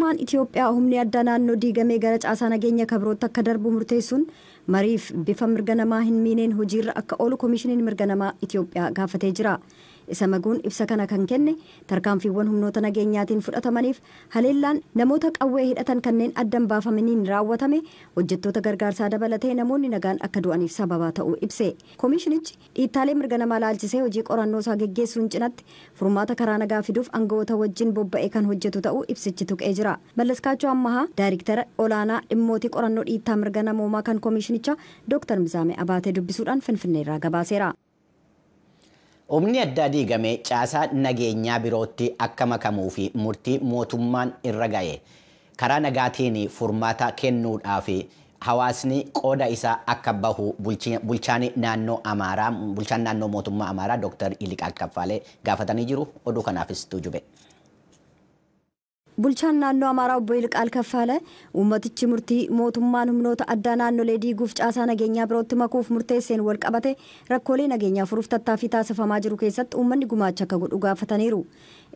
mootummaan Itoophiyaa humni addaa naannoo diigamee gara caasaa nageenya kabroota akka darbu murteessuun mariif bifa mirga namaa hin miineen hojiirra akka oolu koomishiniin mirga namaa Itoophiyaa gaafatee jira. Isa maguun ibsa kana kan kenne tarkaanfiiwwan humnoota nageenyaatiin fudhatamaniif haleellaan namoota qawwee hidhatan kanneen addan baafamaniin raawwatame hojjettoota gargaarsaa dabalatee namoonni nagaan akka du'aniif sababa ta'uu ibse. Koomishinichi dhiittaalee mirga namaa laalchisee hojii qorannoo isaa geggeessuun cinatti furmaata karaa nagaa fiduuf aangawoota wajjin bobba'ee kan hojjetu ta'uu ibsichi tuqee jira. Mallaskaachoo Ammahaa Daayirktara olaanaa dhimmootii qorannoo dhiittaa mirga namoomaa kan koomishinicha Dr. Mizaamee Abaatee dubbisuudhaan Finfinneerraa gabaaseera. Humni addaa diigamee caasaa nageenyaa birootti akka makamuu fi murtii mootummaan irra ga'e karaa nagaatiin furmaata kennuudhaaf hawaasni qooda isaa akka bahu bulchaan naannoo mootummaa Amaaraa Dr. Yiliqaal Kaffalee gaafatanii jiru. Oduu kanaafis tujube. Bulchaan naannoo Amaaraa obbo Yiliqaal Kaffalee ummatichi murtii mootummaan humnoota addaa naannolee diiguuf caasaa nageenyaa birootti makuuf murteesseen wal qabate rakkoolee nageenyaa furuuf tattaaffii taasifamaa jiru keessatti uummanni gumaacha akka godhu gaafataniiru.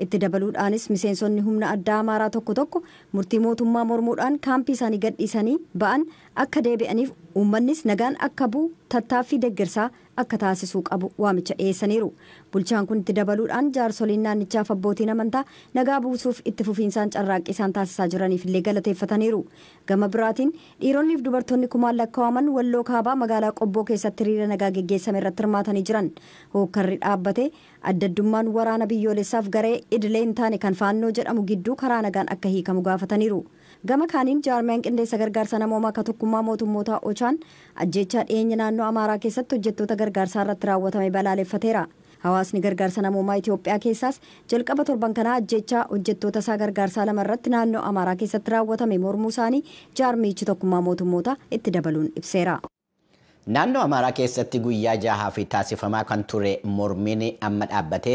Itti dabaluudhaanis miseensonni humna addaa Amaaraa tokko murtii mootummaa mormuudhaan kaampii isaanii gadhiisanii ba'an akka deebi'aniif uummannis nagaan akka bu'u tattaaffii deeggarsaa akka taasisuu qabu waamicha dhiyeessaniiru. Bulchaan kun itti dabaluudhaan jaarsoliin naannichaaf abbootiin amantaa nagaa buusuuf itti fufiinsaan carraaqqii isaan taasisaa jiraniif illee galateeffataniiru. Gama biraatiin dhiironni fi dubartoonni kumaan lakkaa'aman Walloo Kaabaa magaalaa Qobboo keessatti hiriira nagaa geggeessame irratti hirmaatanii jiran. Hookkarri dhaabbate addaddummaan waraana biyyoolessaaf garee idilee hin taane kan faannoo jedhamu gidduu karaa nagaan akka hiikamu gaafataniiru. Gama kaaniin jaarmiyaan qindeessa gargaarsa namoomaa akka tokkummaa mootummootaa Ochaan ajjeechaa dhiyeenya naannoo Amaaraa keessatti hojjettoota gargaarsaa irratti raawwatame balaaleffateera. Hawaasni gargaarsa namoomaa Itoophiyaa keessaas jalqaba torban kanaa ajjeechaa hojjettoota isaa gargaarsaa lama irratti naannoo Amaaraa keessatti raawwatame mormuu isaanii jaarmichi tokkummaa mootummootaa itti dabaluun ibseera. Naannoo Amaaraa keessatti guyyaa jahaaf taasifamaa kan ture mormiin amma dhaabbatee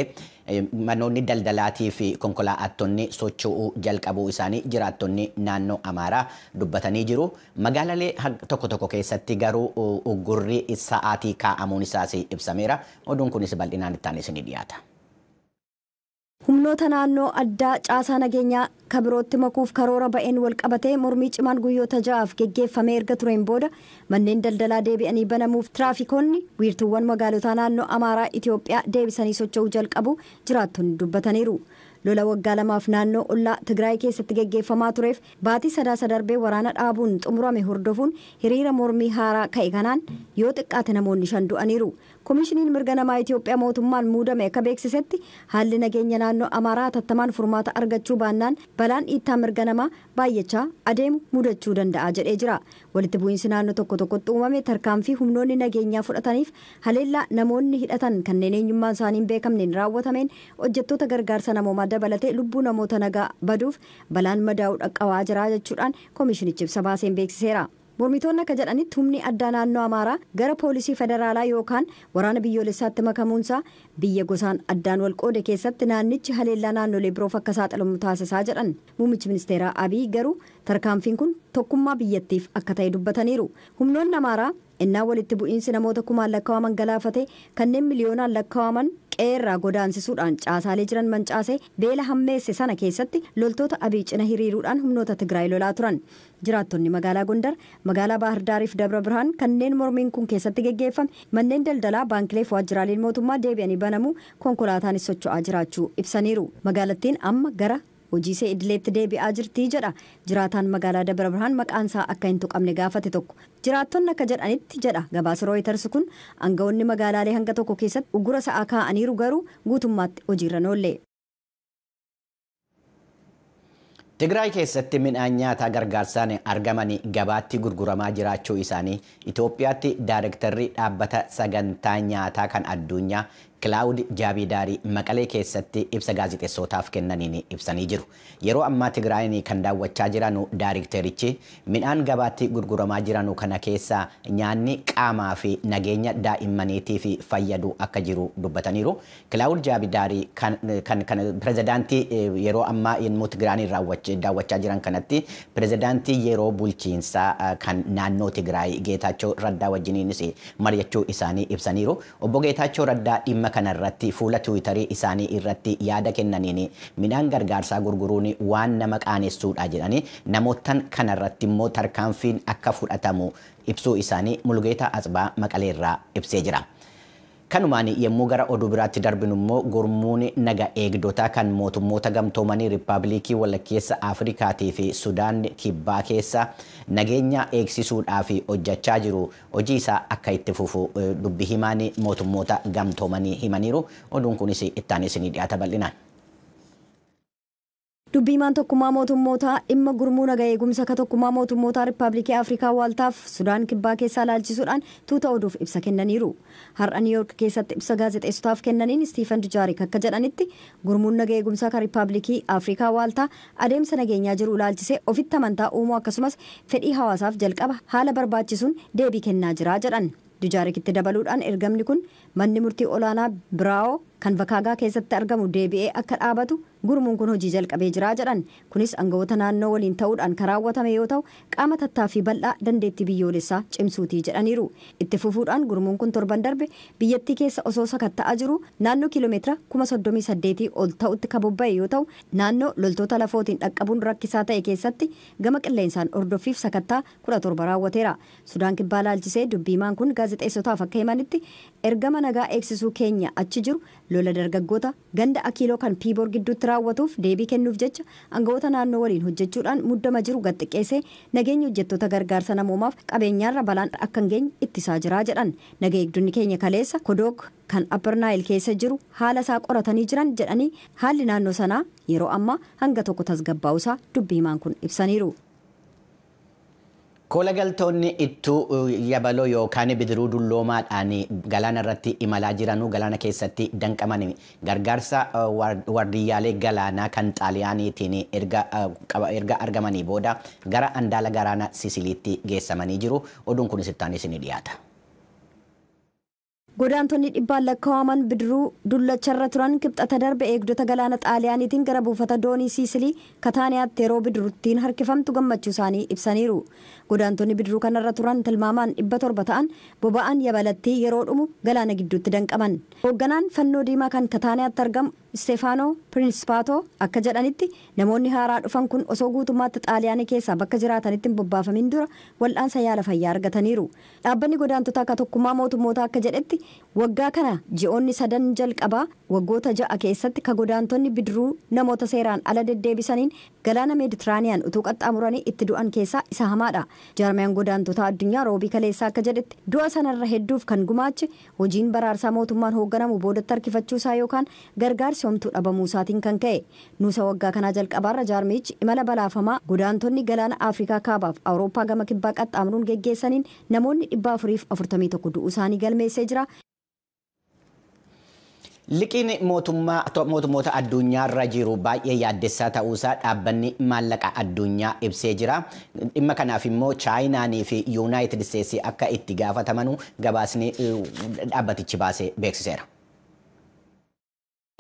manoonni daldalaatii fi konkolaattonni socho'uu jalqabuu isaanii jiraattonni naannoo Amaaraa dubbatanii jiru. Magaalaalee tokko keessatti garuu uggurri sa'aatii kaa'amuun isaas ibsameera. Oduun kunis bal'inaan itti isinii dhiyaata. Humnoota naannoo addaa caasaa nageenyaa kabirootti makuuf karoora ba'een wal qabatee mormii cimaan guyyoota ja'aaf geggeeffamee erga tureen booda manneen daldalaa deebi'anii banamuuf tiraafikoonni wiirtuuwwan magaalotaa naannoo Amaaraa Itoophiyaa deebisanii socho'uu jalqabu jiraattonni dubbataniiru. Lola waggaa lamaaf naannoo ollaa Tigraay keessatti geggeeffamaa tureef baatii sadaasa darbee waraana dhaabuun xumurame hordofuun hiriira mormii haaraa ka'e kanaan yoo xiqqaate namoonni 5 du'aniiru. Koomishiniin mirga namaa Itoophiyaa mootummaan muudame akka beeksisetti haalli nageenya naannoo Amaaraa hatattamaan furmaata argachuu baannaan balaan dhiittaa mirga namaa baay'achaa adeemu mudachuu danda'a jedhee jira. Walitti bu'iinsi naannoo tokkotti uumame tarkaanfii humnoonni nageenyaa fudhataniif haleellaa namoonni hidhatan kanneen eenyummaan isaanii hin beekamneen raawwatameen hojjettoota gargaarsa namoomaa dabalatee lubbuu namoota nagaa baduuf balaan madaa'uu dhaqqabaa jira jechuudhaan koomishinichi ibsa baaseen beeksiseera. Mormitoonni akka jedhanitti humni addaa naannoo Amaaraa gara poolisii federaalaa yookaan waraana biyyoolessaatti makamuunsaa biyya gosaan addaan wal qoode keessatti naannichi haleellaa naannolee biroof akka saaxilamu taasisaa jedhan. Muummichi ministeeraa Abiy garuu tarkaanfiin kun tokkummaa biyyattiif akka ta'e dubbataniiru. Humnoonni Amaaraa innaa walitti bu'iinsi namoota kumaan lakkaa'aman galaafate kanneen miliyoonaan lakkaa'aman qeerraa godaansisuudhaan caasaalee jiran mancaasee beela hammeesse sana keessatti loltoota Abiy cina hiriiruudhaan humnoota Tigraay lolaa turan. Jiraattonni magaalaa Gondar, magaalaa Bahar Daariif Dabra Birhaan kanneen mormiin kun keessatti geggeeffame manneen daldalaa baankilee fi waajjiraaleen mootummaa deebi'anii banamuu konkolaataanis socho'aa jiraachuu ibsaniiru. Magaalattiin amma gara hojii idileetti deebi'aa jirti jedha jiraataan magaalaa Dabra Birhaan maqaan isaa akka hin tuqamne gaafate tokko. Jiraattonni akka jedhanitti jedha gabaasa Reuters kun aangawoonni magaalaalee hanga tokko keessatti uggura sa'aa kaa'aniiru garuu guutummaatti hojiirra oolle. Tigraay keessatti midhaan nyaataa gargaarsaan argaman gabaatti gurguramaa jiraachuu isaanii Itoophiyaatti Daayirektarri dhaabbata sagantaa nyaataa kan addunyaa Kilaawud Jaabidaari Maqalee keessatti ibsa gaazexeessootaaf kennaniin ibsanii jiru. Yeroo ammaa Tigraayin kan daawwachaa jiranu Daayirekterichi midhaan gabaatti gurguramaa jiranu kana keessa nyaanni qaamaa fi nageenya daa'immaniitiif fayyadu akka jiru dubbataniiru. Kilaawud Jaabidaari kan pirezidaantii yeroo ammaa yommuu Tigraayin daawwachaa jiran kanatti pirezidaantii yeroo bulchiinsaa kan naannoo Tigraay Geetaachoo Raddaa wajjiniinis mari'achuu isaanii ibsaniiru. Obbo Geetaachoo Raddaa dhimma dhimma kanarratti fuula tiwiitarii isaanii irratti yaada kennaniin midhaan gargaarsaa gurguruun waan nama qaanessuudha jedhanii namootaan kanarratti immoo tarkaanfiin akka fudhatamu ibsuu isaanii Mulgeetaa Atsibaa Maqaleerraa ibsee jira. Kanumaan yommuu gara oduu biraatti darbinu immoo gurmuun naga eegdotaa kan mootummoota gamtoomanii Riippaabilikii Walakkeessa Afrikaatii fi Sudaan Kibbaa keessa nageenya eegsisuudhaaf hojjechaa jiru. Hojii isaa akka itti fufu dubbi himaan mootummoota gamtoomanii himaniiru. Oduun kunis itti isinii dhiyaata bal'inaan. Dubbiimaan tokkummaa mootummootaa dhimma gurmuu naga eegumsa ka tokkummaa mootummootaa Riippaabilikii Afrikaa Waaltaaf Sudaan Kibbaa keessaa ilaalchisuudhaan tuuta oduuf ibsa kennaniiru. Har'a Niiwuyoork keessatti ibsa gaazexeessotaaf kennaniin Istiifan Dujaarik akka jedhanitti gurmuun naga eegumsaa ka Riippaabilikii Afrikaa Waaltaa adeemsa nageenyaa jiru ilaalchisee ofitti amantaa uumuu akkasumas fedhii hawaasaaf jalqaba haala barbaachisuun deebii kennaa jira jedhan. Dujaarikitti dabaluudhaan ergamni kun manni murtii olaanaa Biraawoo kan Bakaagaa keessatti argamu deebi'ee akka dhaabatu gurmuun kun hojii jalqabee jira jedhan. Kunis aangawoota naannoo waliin ta'uudhaan kan raawwatame yoo ta'u qaama tattaaffii bal'aa dandeettii biyyoolessaa cimsuutii jedhaniiru. Itti fufuudhaan gurmuun kun torban darbe biyyattii keessa osoo sakatta'aa jiru naannoo kiiloomeetira 38,000 ol ta'utti kan bobba'e yoo ta'u naannoo loltoota lafootiin dhaqqabuun rakkisaa ta'e keessatti gama qilleensaan ordoffiif sakattaa 17 raawwateera. Sudaan Kibbaa ilaalchisee dubbiimaan kun gaazexeessotaaf akka himanitti ergama nagaa eegsisuu keenya achi jiru lola dargaggoota ganda Akiiloo kan Piiboor gidduutti raawwatuuf deebii kennuuf jecha aangawoota naannoo waliin hojjechuudhaan muddama jiru gad xiqqeessee nageenya hojjettoota gargaarsa namoomaaf qabeenyaarra balaan akka hin geenye ittisaa jira jedhan. Naga eegdonni keenya kaleessa Kodoog kan Upper Nile keessa jiru haala isaa qoratanii jiran jedhanii haalli naannoo sanaa yeroo ammaa hanga tokko tasgabbaa'uusaa dubbiimaan kun ibsaniiru. Kola galtoonni ittuu yabaloo yookaan bidiruu dulloomaadhaan galaana irratti imalaa jiranuu galaana keessatti danqaman gargaarsa wardiyyaalee galaanaa kan xaaliyaaniitiin erga argamanii booda gara andaala galaana Sisiliitti geessamanii jiru. Oduun kunis itti isinii dhiyaata. Godaantonni dhibbaan lakkaa'aman bidiruu dullacharra turan kibxata darbe eegdota galaana xaaliyaaniitiin gara buufata doonii Siisilii Kataaniyaatti yeroo bidiruttiin harkifamtu gammachuu isaanii ibsaniiru. Godaantonni bidiruu kanarra turan tilmaamaan 700 ta'an boba'aan yabalattii yeroo dhumu galaana gidduutti danqaman. Hoogganaan fannoo diimaa kan Kataaniyaatti argamu Stefaanoo Pirinsipaato akka jedhanitti namoonni haaraa dhufan kun osoo guutummaatti xaaliyaanii keessaa bakka jiraatanitti hin bobbaafamin dura wal'aansa yaala fayyaa argataniiru. Dhaabbanni godaantotaa akka tokkummaa mootummootaa akka jedhetti waggaa kana ji'oonni 3 jalqabaa waggoota 6 keessatti ka godaantonni bidiruu namoota seeraan ala deddeebisaniin galaana Meeditiraaniyaan utuu qaxxaamuranii itti du'an keessaa isa hamaadha. Jaarmiyaan godaantotaa addunyaa roobii kaleessaa akka jedhetti du'a sanarra hedduuf kan gumaache hojiin baraarsaa mootummaan hoogganamu boodatti harkifachuusaa yookaan gargaarsi homtuu dhabamuu isaatiin kan ka'e. Nuusa waggaa kanaa jalqabaarra jaarmichi imala balaafamaa godaantonni galaana Afrikaa kaabaaf Awurooppaa gama kibbaa qaxxaamuruun geggeessaniin namoonni 441 du'uu isaanii galmeessee jira. Liqiin mootummoota addunyaarra jiru baay'ee yaaddessaa ta'uusaa dhaabbanni maallaqa addunyaa ibsee jira. Dhimma kanaaf immoo Chaayinaanii fi Yuunaayitid Isteetsii akka itti gaafataman gabaasni dhaabbatichi baasee beeksiseera.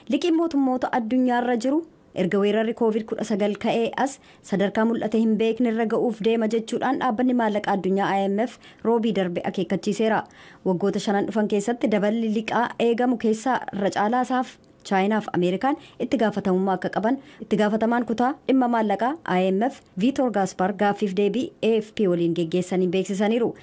Liqiin mootummoota addunyaarra jiru erga weerarri COVID-19 ka'ee as sadarkaa mul'ate hin beekne irra ga'uuf deema jechuudhaan dhaabbanni maallaqa addunyaa IMF roobii darbe akeekkachiiseera. Waggoota 5 dhufan keessatti daballi liqaa eegamu keessaa irra caalaa isaaf Chaayinaaf Ameerikaan itti gaafatamummaa akka qaban itti gaafatamaan kutaa dhimma maallaqaa IMF Viitor Gaaspar gaaffiif deebii AFP waliin geggeessanii beeksisaniiru.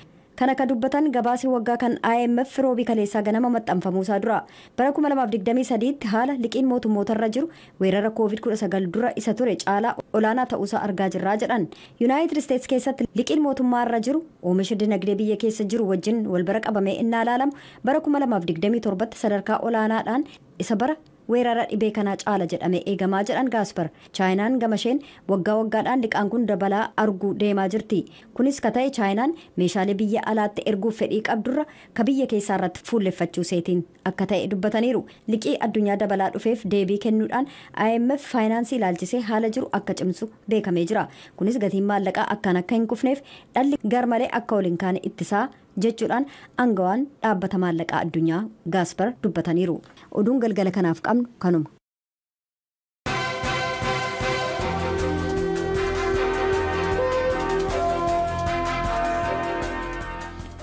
Kana ka dubbatan gabaasii waggaa kan IMF roobii kaleessaa ganama maxxanfamuusaa dura bara 2023tti haala liqiin mootummootarra jiru weerara COVID-19 dura isa ture caalaa olaanaa ta'uusaa argaa jirraa jedhan. Yuunaayitid Isteets keessatti liqiin mootummaarra jiru oomisha dinagdee biyya keessa jiru wajjin wal bira qabamee innaa ilaalamu bara 2027tti sadarkaa olaanaadhaan isa bara weerara dhibee kanaa caala jedhamee eegamaa jedhan Gaaspar. Chaayinaan gamasheen waggaa waggaadhaan liqaan kun dabalaa arguu deemaa jirti. Kunis ka ta'e Chaayinaan meeshaalee biyya alaatti erguuf fedhii qabdurra ka biyya keessaa irratti fuulleffachuu seetiin akka ta'e dubbataniiru. Liqii addunyaa dabalaa dhufeef deebii kennuudhaan IMF faayinaansii ilaalchisee haala jiru akka cimsu beekamee jira. Kunis gatiin maallaqaa akkaan akka hin kufneef dhalli garmalee akka waliin kaane ittisaa jechuudhaan aangawaan dhaabbata maallaqaa addunyaa Gaaspar dubbataniiru. Oduun galgala kanaaf qabnu kanuma.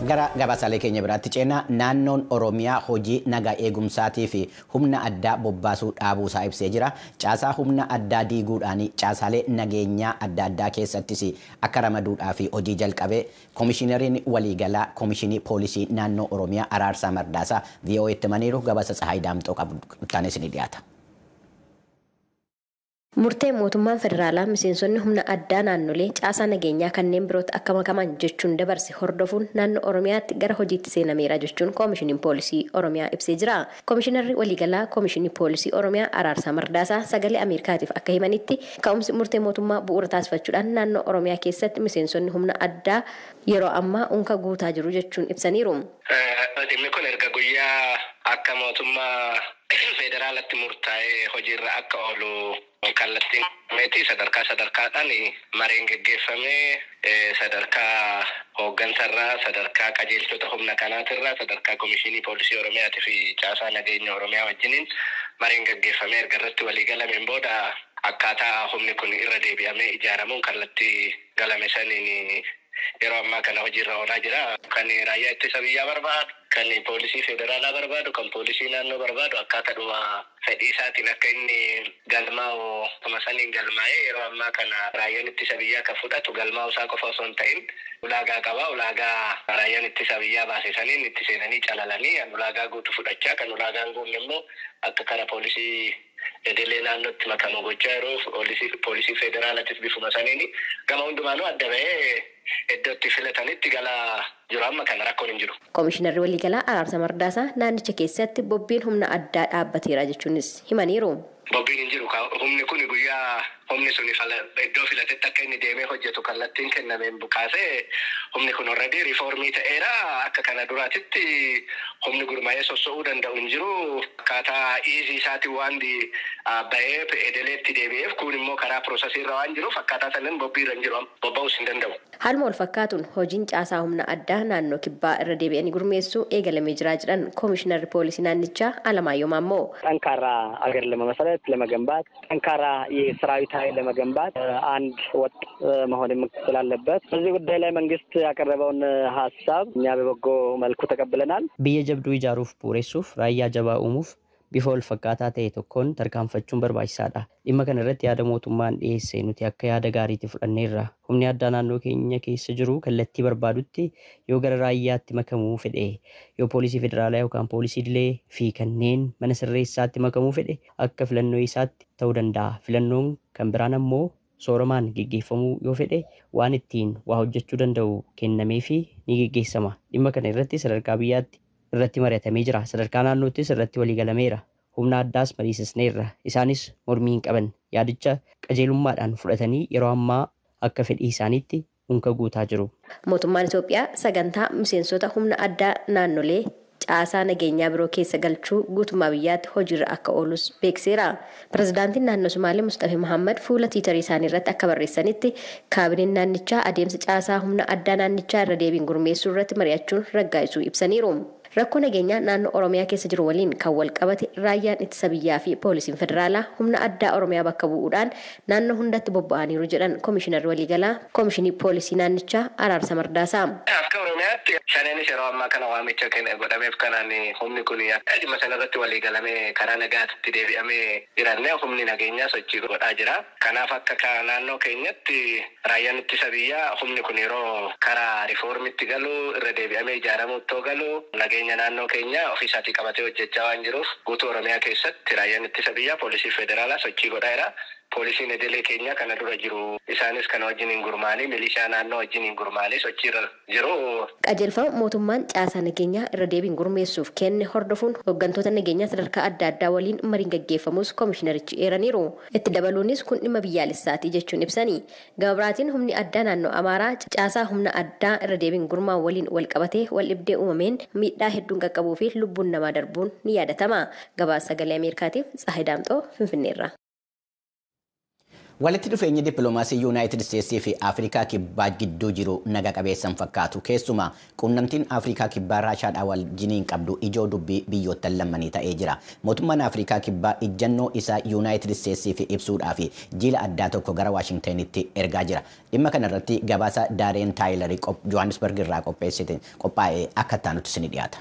Gara gabaasaalee keenya biraatti ceenaa naannoon Oromiyaa hojii nagaa eegumsaatii fi humna addaa bobbaasuu dhaabuusaa ibsee jira. Caasaa humna addaa diiguudhaan caasaalee nageenyaa adda addaa keessattis akka ramaduudhaa fi hojii jalqabee Komishinariin waliigalaa Komishinii Poolisii naannoo Oromiyaa Araarsaa Mardaasaa VOA'tti himaniiru. Gabaasa Tsahaay Daamxoo qabatanis ni dhiyaata. Murtee mootummaan federaalaa miseensonni humna addaa naannolee caasaa nageenyaa kanneen birootti akka makaman jechuun dabarse hordofuun naannoo Oromiyaatti gara hojiitti seenameera jechuun Komishiniin Poolisii Oromiyaa ibsee jira. Komishinarri waliigalaa Komishinii Poolisii Oromiyaa Araarsaa Mardaasaa sagalee Ameerikaatiif akka himanitti ka'umsi murtee mootummaa bu'uura taasifachuudhaan naannoo Oromiyaa keessatti miseensonni humna addaa yeroo ammaa unka guutaa jiru jechuun ibsaniiru. Dhimmi kun erga guyyaa akka mootummaa federaalatti murtaa'ee hojiirra akka oolu kallattiin meetii sadarkaadhaan mareen geggeeffamee sadarkaa hooggansarraa sadarkaa qajeelchota humna kanaatirraa sadarkaa Komishinii Poolisii Oromiyaatii fi caasaa nageenya Oromiyaa wajjiniin mareen geggeeffamee erga irratti walii galameen booda akkaataa humni kun irra deebi'amee ijaaramuun kallattii galame saniin yeroo ammaa kana hojiirra oolaa jira. Kan raayyaa ittisa biyyaa barbaadu, kan poolisii federaalaa barbaadu, kan poolisii naannoo barbaadu akkaataadhuma fedhii isaatiin akka inni galmaa'u saniin galmaa'ee yeroo ammaa kana raayyaan ittisa biyyaa kan fudhatu galmaa'u isaa qofa osoo hin ta'in ulaagaa qaba. Ulaagaa raayyaan ittisa biyyaa baase saniin itti seenanii calalanii ulaagaa guutu fudhachaa kan ulaagaan guunne immoo akka kara poolisii edelee naannootti makamu gochaa yeroo poolisii federaalaatiif bifuma saniin gama hundumaanuu adda bahee iddootti filatanitti galaa jiru. Amma kana rakkoon hin jiru. Komishinarri waliigalaa Araarsaa Mardaasaa naannicha keessatti bobbiin humna addaa dhaabbateera jechuunis himaniiru. Bobbiin hin jiru. Humni kun guyyaa humni sun iddoo filatetti akka inni deemee hojjetu kallattiin kennameen bukaasee humni kun already riifoormii ta'eera. Akka kana duraatitti humni gurmaa'ee soso'uu danda'u hin jiru. Akkaataa iizii isaatiin waan bahee edeleetti deebi'eef kun immoo karaa piroosesiirra waan jiruuf akkaataa sanaan bobbiirra hin jiru. Bobba'uus hin danda'u. Haaluma wal fakkaatuun hojiin caasaa humna addaa naannoo kibbaa irra deebi'anii gurmeessuu eegalamee jiraa jedhan Komishinarri Poolisii naannichaa Alamaayyoo Maammoo. ጠንካራ አገር ለመመሰረት ለመገንባት ጠንካራ የሰራዊት ኃይል ለመገንባት አንድ ወጥ መሆን ስላለበት በዚህ ጉዳይ ላይ መንግስት ያቀረበውን ሀሳብ እኛ በበጎ መልኩ ተቀብለናል። በየጀብዱ ይጃሩፍ ቡሬሱፍ ራያ ጀባ ኡሙፍ bifa wal fakkaataa ta'e tokkoon tarkaanfachuun barbaachisaadha. Dhimma kana irratti yaada mootummaan dhiyeesse nuti akka yaada gaariitti fudhanneerra. Humni addaa naannoo keenya keessa jiru kallattii barbaadutti yoo gara raayyaatti makamuu fedhe, yoo poolisii federaalaa yookaan poolisii idilee fi kanneen mana sirreessaatti makamuu fedhe akka filannoo isaatti ta'uu danda'a. Filannoon kan biraan ammoo sooramaan geggeeffamuu yoo fedhe waan ittiin waa hojjechuu danda'u kennamee fi ni geggeessama. Dhimma kana irratti sadarkaa biyyaatti irratti mari'atamee jira. Sadarkaa naannoottis irratti walii galameera. Humna addaas mariisisneerra. Isaanis mormii hin qaban. Yaadicha qajeelummaadhaan fudhatanii yeroo ammaa akka fedhii isaaniitti unka guutaa jiru. Mootummaan Itoophiyaa sagantaa miseensota humna addaa naannolee caasaa nageenyaa biroo keessa galchuu guutummaa biyyaatti hojiirra akka oolus beekseera. Pirezidaantiin naannoo Somaalee Mustafaa Mohaammed fuula tiitarii isaanii irratti akka barreessanitti kaabineen naannichaa adeemsa caasaa humna addaa naannichaa irra deebiin gurmeessuu irratti mari'achuun raggaasisuu ibsaniiru. Rakkoo nageenyaa naannoo Oromiyaa keessa jiru waliin kan wal qabate raayyaan ittisa biyyaa fi poolisiin federaalaa humna addaa Oromiyaa bakka bu'uudhaan naannoo hundatti bobba'aniiru jedhan Komishinarri waliigalaa Komishinii Poolisii naannichaa Araarsaa Mardaasaa. Akka Oromiyaatti shaneenis yeroo ammaa kana waamicha godhameef kanaan humni kun dhimma sanarratti walii galamee karaa nagaatti deebi'amee jirannee humni nageenyaa sochii godhaa jira. Kanaaf akka naannoo keenyatti raayyaan ittisa biyyaa humni kun yeroo karaa riifoormiitti galu irra deebi'amee ijaaramuutti galu nageenya naannoo keenya ofiisaatii qabatee hojjechaa waan jiruuf guutuu Oromiyaa keessatti raayyaan ittisa biyyaa poolisii federaalaa sochii godhaa jira. Poolisiin edelee keenya kana dura jiru. Isaanis kana wajjin hin gurmaanii milishaa naannoo wajjin hin gurmaanii sochiirra jiru. Qajeelfama mootummaan caasaa nageenyaa irra deebiin gurmeessuuf kenne hordofuun hooggantoota nageenyaa sadarkaa adda addaa waliin mariin gaggeeffamus komishinarichi eeraniiru. Itti dabaluunis kun dhimma biyyaalessaati jechuun ibsanii. Gama biraatiin humni addaa naannoo Amaaraa caasaa humna addaa irra deebiin gurmaan waliin wal qabatee wal dhibdee uumameen miidhaa hedduun qaqqabuu fi lubbuun namaa darbuun ni yaadatama. Gabaasa sagalee Ameerikaatiif Tsahaay Daamxoo Finfinneerra. Walitti dhufeenyi dippiloomaasii Yuunaayitid Isteetsii fi Afrikaa Kibbaa gidduu jiru naga qabeessan fakkaatu. Keessumaa quunnamtiin Afrikaa Kibbaa Raashaadhaa wajjiniin qabdu ijoo dubbii biyyoottan lammanii ta'ee jira. Mootummaan Afrikaa Kibbaa ijjannoo isaa Yuunaayitid Isteetsii fi ibsuudhaa fi jiila addaa tokko gara Waashingtanitti ergaa jira. Dhimma kanarratti gabaasa Daareen Taayilarii Johannesburg irraa qophaa'ee akka taanutti isin dhiyaata.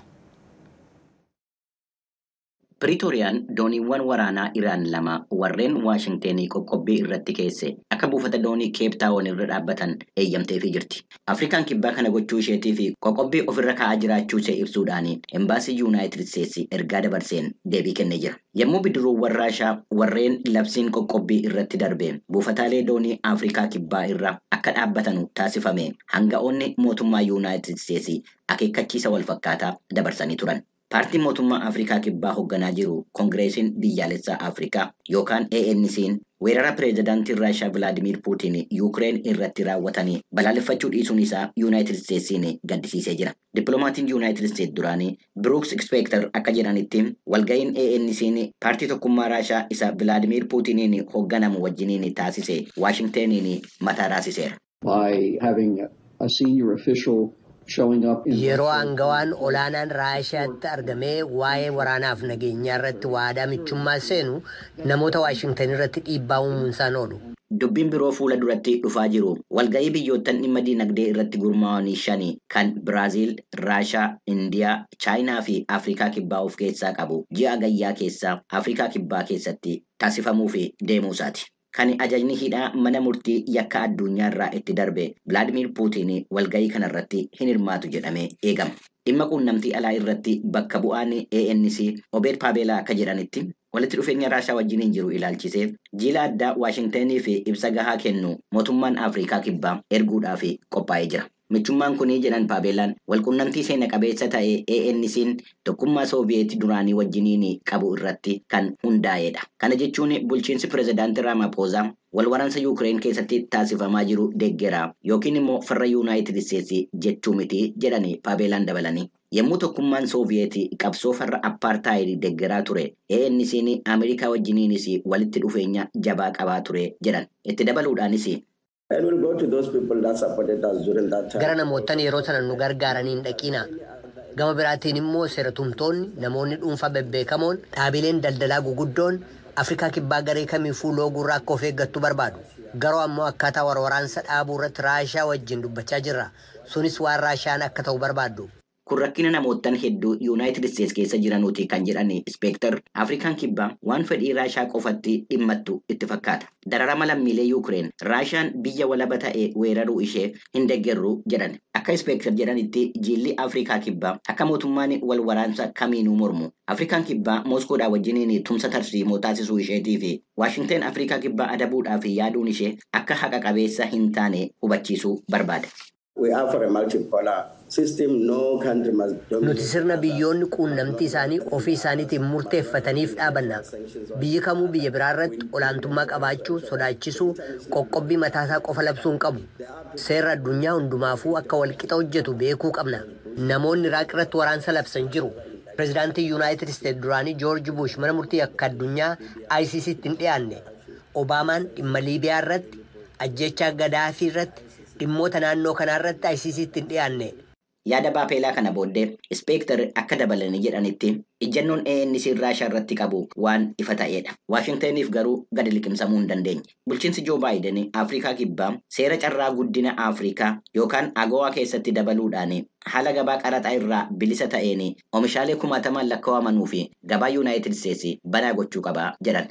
Piriitooriyaan dooniiwwan waraanaa Iraan lama warreen Waashingtenii qoqqobbii irratti keesse akka buufata doonii Keep Town irra dhaabbatan eeyyamteefii jirti. Afrikaan Kibbaa kana gochuu isheetii fi qoqqobbii ofirra kaa'aa jiraachuu ishee ibsuudhaan embaasii Yuunaayitid Isteetsi ergaa dabarseen deebii kennee jira. Yommuu bidiruuwwan Raashaa warreen labsiin qoqqobbii irratti darbe buufataalee doonii Afrikaa Kibbaa irra akka dhaabbatanu taasifame hanga'oonni mootummaa Yuunaayitid Isteetsi akeekkachiisa wal fakkaataa dabarsanii turan. Paartiin mootummaa Afrikaa Kibbaa hoogganaa jiru Koongireesiin biyyaalessaa Afrikaa yookaan ANC'n weerara pireezidaantii Raashaa Vilaadimiir Puutiin Yuukireen irratti raawwatanii balaaleffachuu dhiisuun isaa Yuunaayitid Isteetsiin gaddisiisee jira. Dippiloomaatiin Yuunaayitid Isteets duraanii Brooks Spector akka jedhanitti walga'iin ANC'n paartii tokkummaa Raashaa isa Vilaadimiir Puutiniin hoogganamu wajjiniin taasise Waashingteniin mataa raasiseera. By having a senior official yeroo aangawaan olaanaan Raashaatti argamee waa'ee waraanaaf nageenyaa irratti waadaa michummaa seenu namoota Waashingtan irratti dhiibbaa uumuunsaan oolu. Dubbiin biroo fuula duratti dhufaa jiru walga'ii biyyoottan dhimma diinagdee irratti gurmaa'anii shanii kan Biraaziil, Raashaa, Indiyaa, Chaayinaa fi Afrikaa Kibbaa of keessaa qabu ji'a gayyaa keessaa Afrikaa Kibbaa keessatti taasifamuuf deemuusaati. Kan ajajni hidhaa mana murtii yakka addunyaa irraa itti darbe Vilaadimiir Puutiin walga'ii kanarratti hin hirmaatu jedhamee eegama. Dhimma quunnamtii alaa irratti bakka bu'aan ANC Obeed Paabeelaa akka jedhanitti walitti dhufeenya Raashaa wajjiniin jiru ilaalchisee jiila addaa Waashingtenii fi ibsa gahaa kennu mootummaan Afrikaa Kibbaa erguudhaaf qophaa'ee jira. Michummaan kunii jedhan Paabeelaan walquunnamtii seena qabeessa ta'e ANC'n tokkummaa Sooviyeetii duraanii wajjiniin qabu irratti kan hundaa'edha. Kana jechuun bulchiinsi pireezidaantii Raamaphoozaa wal waraansa Yuukireen keessatti taasifamaa jiru deeggeraa yookiin immoo farra Yuunaayitid Isteetsi jechuu miti jedhani Paabeelaan dabalanii. Yommuu tokkummaan Sooviyeetii qabsoo farra Appaartaayidii deeggeraa ture ANC'n Ameerikaa wajjiniinis walitti dhufeenya jabaa qabaa ture jedhan. Itti dabaluudhaanis gara namootan yeroo sana nu gargaaranii hin dhaqina. Gama biraatiin immoo seeratumtoonni namoonni dhuunfaa bebbeekamoon dhaabileen daldalaa guguddoon Afrikaa Kibbaa garee kamiifuu looguurraa akka of eeggattu barbaadu. Garuu ammoo akkaataa waraansa dhaabuu irratti Raashaa wajjin dubbachaa jirra. Sunis waan Raashaan akka ta'u barbaaddu. Kun rakkina namootan hedduu Yuunaayitid Isteets keessa jiranuuti kan jedhani Spector Afrikaan Kibbaa waan fedhii Raashaa qofatti dhimmattu itti fakkaata. Dararama lammiilee Yuukireen Raashaan biyya walaba ta'e weeraruu ishee hin deeggerru jedhan. Akka Spector jedhanitti jiilli Afrikaa Kibbaa akka mootummaan wal waraansa kamiinuu mormu. Afrikaan Kibbaa Mooskoodhaa wajjiniin tumsa tarsiimoo taasisuu isheetii fi Waashingten Afrikaa Kibbaa adabuudhaaf yaaduun ishee akka haqa qabeessa hin taane hubachiisuu barbaada. Nuti sirna biyyoonni quunnamtii isaanii ofii isaaniitiin murteeffataniif dhaabanna. Biyyi kamuu biyya biraa irratti olaantummaa qabaachuu, sodaachisuu, qoqqobbii mataasaa qofa labsuu hin qabu. Seera addunyaa hundumaafuu akka walqixa hojjetu beekuu qabna. Namoonni Iraaq irratti waraansa labsan jiru. Pireezidaantii Yuunaayitid Isteets duraanii Joorji Buush mana murtii akka addunyaa ICC'tti hin dhiyaanne. Obaamaan dhimma Liibiyaa irratti, ajjechaa Gadaafii irratti, dhimmoota naannoo kanaa irratti ICC'tti hin dhiyaanne. Yaada Paabeelaa kana booddee Spector akka dabalanii jedhanitti ijjannoon ANC Raashaa irratti qabu waan ifa ta'edha. Waashingteniif garuu gadi liqimsamuu hin dandeenye. Bulchiinsi Joo Baayiden Afrikaa Kibbaa seera carraa guddina Afrikaa yookaan AGOA keessatti dabaluudhaan haala gabaa qaraxaa irraa bilisa ta'een oomishaalee kumaatamaan lakkaa'amanuu fi gabaa Yuunaayitid Isteetsi banaa gochuu qaba jedhan.